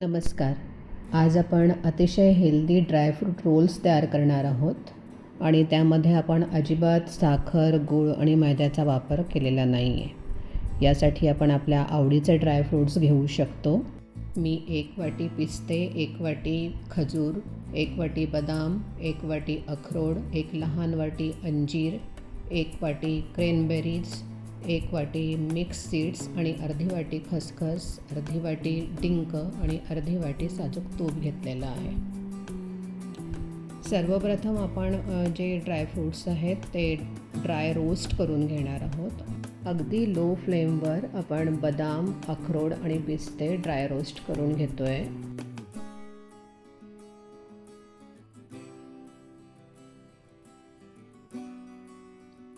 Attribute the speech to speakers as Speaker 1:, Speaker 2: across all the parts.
Speaker 1: नमस्कार. आज आपण अतिशय हेल्दी ड्रायफ्रूट रोल्स तयार करणार आहोत आणि त्यामध्ये आपण अजिबात साखर, गूळ आणि मैद्याचा वापर केलेला नाही आहे. यासाठी आपण आपल्या आवडीचे ड्रायफ्रूट्स घेऊ शकतो. मी 1 वाटी पिस्ते, 1 वाटी खजूर, 1 वाटी बदाम, 1 वाटी अक्रोड, 1 लहान वाटी अंजीर, 1 वाटी क्रॅनबेरीज, 1 वाटी मिक्स सीड्स आणि अर्धी वाटी खसखस, अर्धी वाटी डिंक आणि अर्धी वाटी साजूक तूप घेतलेलं आहे. सर्वप्रथम आपण जे ड्रायफ्रूट्स आहेत ते ड्राय रोस्ट करून घेणार आहोत. अगदी लो फ्लेमवर आपण बदाम, अक्रोड आणि पिस्ते ड्राय रोस्ट करून घेतो आहे.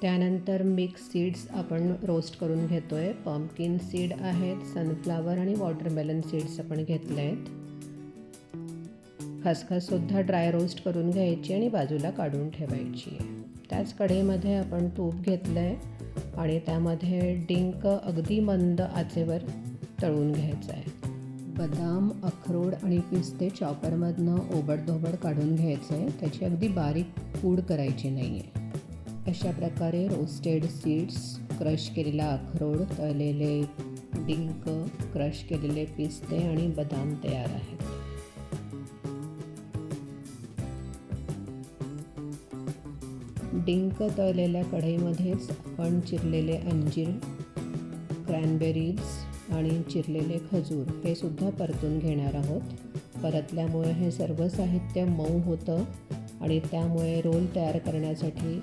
Speaker 1: त्यानंतर मिक्स सीड्स आपण रोस्ट करून घेतो आहे. पंपकिन सीड आहेत, सनफ्लावर आणि वॉटरमेलन सीड्स आपण घेतले आहेत. खसखससुद्धा ड्राय रोस्ट करून घ्यायची आणि बाजूला काढून ठेवायची आहे. त्याच कढईमध्ये आपण तूप घेतलं आहे आणि त्यामध्ये डिंक अगदी मंद आचेवर तळून घ्यायचं आहे. बदाम, अक्रोड आणि पिस्ते चॉपरमधनं ओबडधोबड काढून घ्यायचं आहे. त्याची अगदी बारीक पूड करायची नाही आहे. अशा प्रकारे रोस्टेड सीड्स, क्रश केलेला अक्रोड, तळलेले डिंक, क्रश केलेले पिस्ते आणि बदाम तयार आहेत. डिंक तळलेल्या कढईमध्येच आपण चिरलेले अंजीर, क्रॅनबेरीज आणि चिरलेले खजूर हे सुद्धा परतून घेणार आहोत. परतल्यामुळे हे सर्व साहित्य मऊ होतं आणि त्यामुळे रोल तयार करण्यासाठी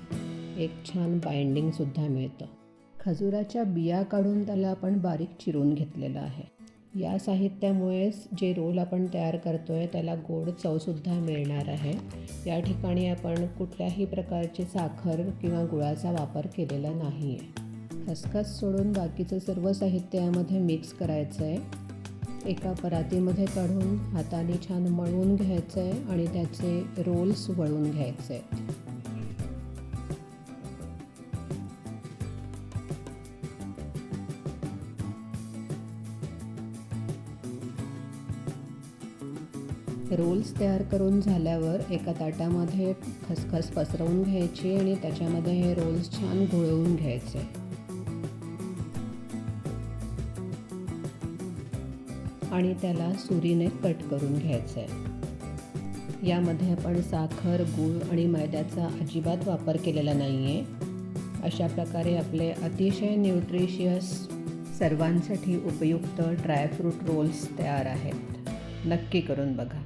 Speaker 1: एक छान बाइंडिंगसुद्धा मिळतं. खजुराच्या बिया काढून त्याला आपण बारीक चिरून घेतलेलं आहे. या साहित्यामुळेच जे रोल आपण तयार करतो आहे त्याला गोड चवसुद्धा मिळणार आहे. या ठिकाणी आपण कुठल्याही प्रकारची साखर किंवा गुळाचा वापर केलेला नाही आहे. खसखस सोडून बाकीचं सर्व साहित्य यामध्ये मिक्स करायचं आहे. एका परातीमध्ये काढून हाताने छान मळून घ्यायचं आहे आणि त्याचे रोल्स वळून घ्यायचे आहेत. रोल्स तयार करून झाल्यावर एका ताटामध्ये खसखस पसरवून घ्यायची आणि त्याच्यामध्ये हे रोल्स छान घोळवून घ्यायचे. आणि त्याला सुरीने कट करून घ्यायचं आहे. यामध्ये आपण साखर, गूळ आणि मैद्याचा अजिबात वापर केलेला नाही आहे. अशा प्रकारे आपले अतिशय न्यूट्रिशियस, सर्वांसाठी उपयुक्त ड्रायफ्रूट रोल्स तयार आहेत. नक्की करून बघा.